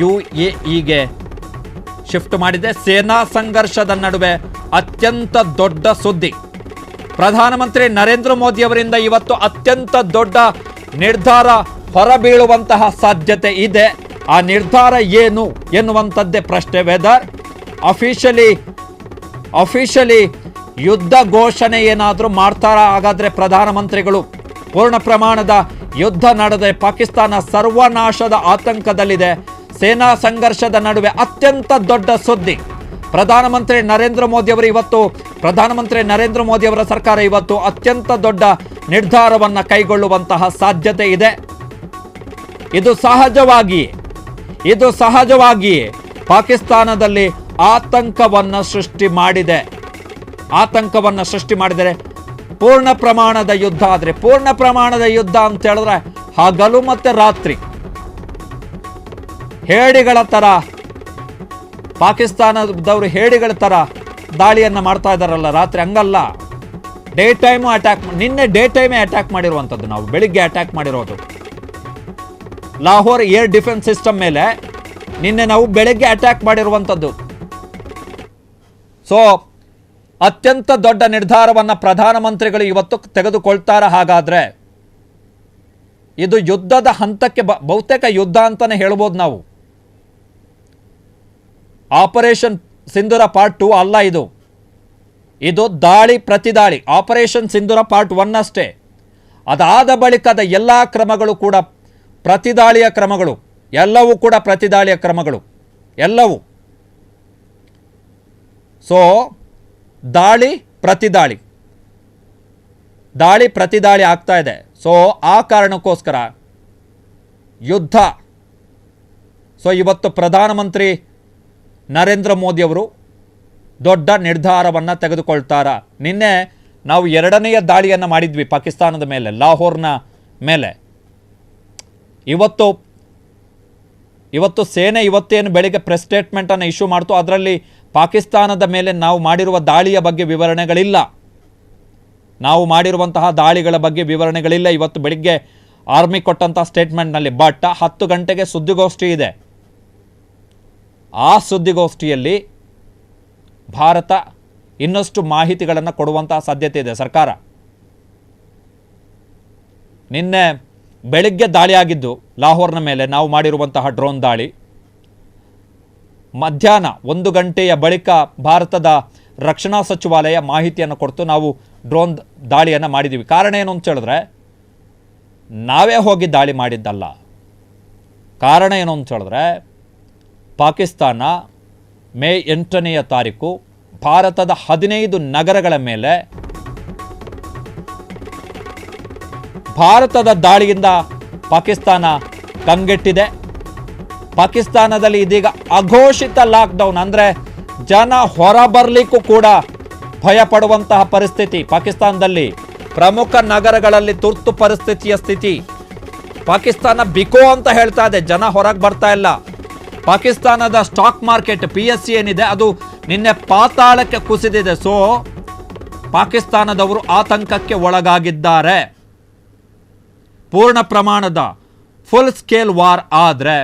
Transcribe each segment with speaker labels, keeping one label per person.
Speaker 1: UAEಗೆ shift ಮಾಡಿದೆ. ಸೇನಾ ಸಂಘರ್ಷದ ನಡುವೆ ಅತ್ಯಂತ ದೊಡ್ಡ ಸುದ್ದಿ. ಪ್ರಧಾನಮಂತ್ರಿ ನರೇಂದ್ರ ಮೋದಿ ಅವರಿಂದ ಇವತ್ತು ಅತ್ಯಂತ ದೊಡ್ಡ ನಿರ್ಧಾರ ಹೊರಬೀಳುವಂತಹ ಸಾಧ್ಯತೆ ಇದೆ. ಆ ನಿರ್ಧಾರ ಏನು ಎನ್ನುವಂಥದ್ದೇ ಪ್ರಶ್ನೆ. ವೆದರ್ ಅಫಿಷಿಯಲಿ ಯುದ್ಧ ಘೋಷಣೆ ಏನಾದರೂ ಮಾಡ್ತಾರಾ? ಹಾಗಾದ್ರೆ ಪ್ರಧಾನಮಂತ್ರಿಗಳು ಪೂರ್ಣ ಪ್ರಮಾಣದ ಯುದ್ಧ ನಡೆದ ಪಾಕಿಸ್ತಾನ ಸರ್ವನಾಶದ ಆತಂಕದಲ್ಲಿದೆ. ಸೇನಾ ಸಂಘರ್ಷದ ನಡುವೆ ಅತ್ಯಂತ ದೊಡ್ಡ ಸುದ್ದಿ. ಪ್ರಧಾನಮಂತ್ರಿ ನರೇಂದ್ರ ಮೋದಿ ಅವರ ಸರ್ಕಾರ ಇವತ್ತು ಅತ್ಯಂತ ದೊಡ್ಡ ನಿರ್ಧಾರವನ್ನು ಕೈಗೊಳ್ಳುವಂತಹ ಸಾಧ್ಯತೆ ಇದೆ. ಇದು ಸಹಜವಾಗಿಯೇ ಪಾಕಿಸ್ತಾನದಲ್ಲಿ ಆತಂಕವನ್ನು ಸೃಷ್ಟಿ ಮಾಡಿದರೆ ಪೂರ್ಣ ಪ್ರಮಾಣದ ಯುದ್ಧ ಆದರೆ ಪೂರ್ಣ ಪ್ರಮಾಣದ ಯುದ್ಧ ಅಂತ ಹೇಳಿದ್ರೆ ಹಗಲು ಮತ್ತೆ ರಾತ್ರಿ ಹೇಡಿಗಳ ತರ ಪಾಕಿಸ್ತಾನದವರು ಹೇಡಿಗಳ ತರ ದಾಳಿಯನ್ನ ಮಾಡ್ತಾ ಇದ್ದಾರಲ್ಲ ರಾತ್ರಿ. ಹಂಗಲ್ಲ, ಡೇ ಟೈಮು ಅಟ್ಯಾಕ್. ನಿನ್ನೆ ಡೇ ಟೈಮೇ ಅಟ್ಯಾಕ್ ಮಾಡಿರುವಂಥದ್ದು, ನಾವು ಬೆಳಿಗ್ಗೆ ಅಟ್ಯಾಕ್ ಮಾಡಿರೋದು ಲಾಹೋರ್ ಏರ್ ಡಿಫೆನ್ಸ್ ಸಿಸ್ಟಮ್ ಮೇಲೆ ನಿನ್ನೆ ನಾವು ಬೆಳಗ್ಗೆ ಅಟ್ಯಾಕ್ ಮಾಡಿರುವಂಥದ್ದು. ಸೊ ಅತ್ಯಂತ ದೊಡ್ಡ ನಿರ್ಧಾರವನ್ನು ಪ್ರಧಾನಮಂತ್ರಿಗಳು ಇವತ್ತು ತೆಗೆದುಕೊಳ್ತಾರ. ಹಾಗಾದ್ರೆ ಇದು ಯುದ್ಧದ ಹಂತಕ್ಕೆ ಬಹುತೇಕ ಯುದ್ಧ ಅಂತಾನೆ ಹೇಳ್ಬೋದು ನಾವು. ಆಪರೇಷನ್ ಸಿಂಧೂರ ಪಾರ್ಟ್ 2 ಅಲ್ಲ, ಇದು ದಾಳಿ ಪ್ರತಿದಾಳಿ. ಆಪರೇಷನ್ ಸಿಂಧೂರ ಪಾರ್ಟ್ 1 ಅಷ್ಟೇ. ಅದಾದ ಬಳಿಕದ ಎಲ್ಲ ಕ್ರಮಗಳು ಕೂಡ ಪ್ರತಿದಾಳಿಯ ಕ್ರಮಗಳು, ಎಲ್ಲವೂ ಕೂಡ ಪ್ರತಿದಾಳಿಯ ಕ್ರಮಗಳು ಎಲ್ಲವೂ. ಸೊ ದಾಳಿ ಪ್ರತಿದಾಳಿ ಆಗ್ತಾ ಇದೆ. ಸೊ ಆ ಕಾರಣಕ್ಕೋಸ್ಕರ ಯುದ್ಧ. ಸೊ ಇವತ್ತು ಪ್ರಧಾನಮಂತ್ರಿ ನರೇಂದ್ರ ಮೋದಿ ಅವರು ದೊಡ್ಡ ನಿರ್ಧಾರವನ್ನು ತೆಗೆದುಕೊಳ್ತಾರ. ನಿನ್ನೆ ನಾವು 2ನೆಯ ದಾಳಿಯನ್ನು ಮಾಡಿದ್ವಿ ಪಾಕಿಸ್ತಾನದ ಮೇಲೆ, ಲಾಹೋರ್ನ ಮೇಲೆ. ಇವತ್ತು ಸೇನೆ ಇವತ್ತೇನು ಬೆಳಿಗ್ಗೆ ಪ್ರೆಸ್ ಸ್ಟೇಟ್ಮೆಂಟನ್ನು ಇಶ್ಯೂ ಮಾಡ್ತು, ಅದರಲ್ಲಿ ಪಾಕಿಸ್ತಾನದ ಮೇಲೆ ನಾವು ಮಾಡಿರುವ ದಾಳಿಯ ಬಗ್ಗೆ ವಿವರಣೆಗಳಿಲ್ಲ. ಇವತ್ತು ಬೆಳಿಗ್ಗೆ ಆರ್ಮಿ ಕೊಟ್ಟಂಥ ಸ್ಟೇಟ್ಮೆಂಟ್ನಲ್ಲಿ. ಬಟ್ 10 ಗಂಟೆಗೆ ಸುದ್ದಿಗೋಷ್ಠಿ ಇದೆ. ಆ ಸುದ್ದಿಗೋಷ್ಠಿಯಲ್ಲಿ ಭಾರತ ಇನ್ನಷ್ಟು ಮಾಹಿತಿಗಳನ್ನು ಕೊಡುವಂತಹ ಸಾಧ್ಯತೆ ಇದೆ ಸರ್ಕಾರ. ನಿನ್ನೆ ಬೆಳಿಗ್ಗೆ ದಾಳಿ ಆಗಿದ್ದು ಲಾಹೋರ್ನ ಮೇಲೆ ನಾವು ಮಾಡಿರುವಂತಹ ಡ್ರೋನ್ ದಾಳಿ. ಮಧ್ಯಾಹ್ನ 1 ಗಂಟೆಯ ಬಳಿಕ ಭಾರತದ ರಕ್ಷಣಾ ಸಚಿವಾಲಯ ಮಾಹಿತಿಯನ್ನು ಕೊಡ್ತು, ನಾವು ಡ್ರೋನ್ ದಾಳಿಯನ್ನು ಮಾಡಿದ್ದೀವಿ. ಕಾರಣ ಏನು ಅಂತ ಹೇಳಿದ್ರೆ ನಾವೇ ಹೋಗಿ ದಾಳಿ ಮಾಡಿದ್ದಲ್ಲ. ಕಾರಣ ಏನು ಅಂತ ಹೇಳಿದ್ರೆ ಪಾಕಿಸ್ತಾನ ಮೇ 8ನೆಯ ತಾರೀಕು ಭಾರತದ 15 ನಗರಗಳ ಮೇಲೆ ಭಾರತದ ದಾಳಿಯಿಂದ ಪಾಕಿಸ್ತಾನ ಕಂಗೆಟ್ಟಿದೆ. ಪಾಕಿಸ್ತಾನದಲ್ಲಿ ಇದೀಗ ಅಘೋಷಿತ ಲಾಕ್ಡೌನ್, ಅಂದರೆ ಜನ ಹೊರಬರಲಿಕ್ಕೂ ಕೂಡ ಭಯ ಪಡುವಂತಹ ಪರಿಸ್ಥಿತಿ. ಪಾಕಿಸ್ತಾನದಲ್ಲಿ ಪ್ರಮುಖ ನಗರಗಳಲ್ಲಿ ತುರ್ತು ಪರಿಸ್ಥಿತಿಯ ಸ್ಥಿತಿ. ಪಾಕಿಸ್ತಾನ ಬಿಕೋ ಅಂತ ಹೇಳ್ತಾ ಇದೆ, ಜನ ಹೊರಗೆ ಬರ್ತಾ ಇಲ್ಲ. ಪಾಕಿಸ್ತಾನದ ಸ್ಟಾಕ್ ಮಾರ್ಕೆಟ್ PSE ಏನಿದೆ ಅದು ನಿನ್ನೆ ಪಾತಾಳಕ್ಕೆ ಕುಸಿದಿದೆ. ಸೊ ಪಾಕಿಸ್ತಾನದವರು ಆತಂಕಕ್ಕೆ ಒಳಗಾಗಿದ್ದಾರೆ. ಪೂರ್ಣ ಪ್ರಮಾಣದ ಫುಲ್ ಸ್ಕೇಲ್ ವಾರ್ ಆದರೆ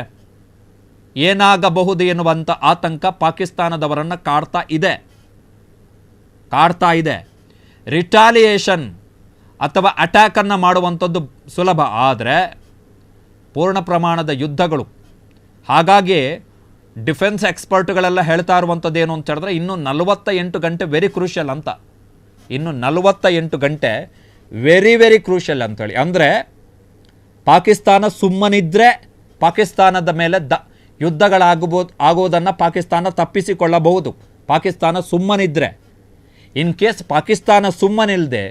Speaker 1: ಏನಾಗಬಹುದು ಎನ್ನುವಂಥ ಆತಂಕ ಪಾಕಿಸ್ತಾನದವರನ್ನು ಕಾಡ್ತಾ ಇದೆ. ರಿಟಾಲಿಯೇಷನ್ ಅಥವಾ ಅಟ್ಯಾಕನ್ನು ಮಾಡುವಂಥದ್ದು ಸುಲಭ, ಆದರೆ ಪೂರ್ಣ ಪ್ರಮಾಣದ ಯುದ್ಧಗಳು. ಹಾಗಾಗಿ ಡಿಫೆನ್ಸ್ ಎಕ್ಸ್ಪರ್ಟ್ಗಳೆಲ್ಲ ಹೇಳ್ತಾ ಇರುವಂಥದ್ದು ಏನು ಅಂತ ಹೇಳಿದ್ರೆ ಇನ್ನು 48 ಗಂಟೆ ವೆರಿ ಕ್ರೂಷಿಯಲ್ ಅಂತ. ಇನ್ನು 48 ಗಂಟೆ ವೆರಿ ಕ್ರೂಷಿಯಲ್ ಅಂತೇಳಿ. ಅಂದರೆ ಪಾಕಿಸ್ತಾನ ಸುಮ್ಮನಿದ್ರೆ ಪಾಕಿಸ್ತಾನದ ಮೇಲೆ ಆಗುವುದನ್ನು ಪಾಕಿಸ್ತಾನ ತಪ್ಪಿಸಿಕೊಳ್ಳಬಹುದು. ಪಾಕಿಸ್ತಾನ ಸುಮ್ಮನಿದ್ರೆ. In case Pakistan ಸುಮ್ಮನಿಲ್ಲದೆ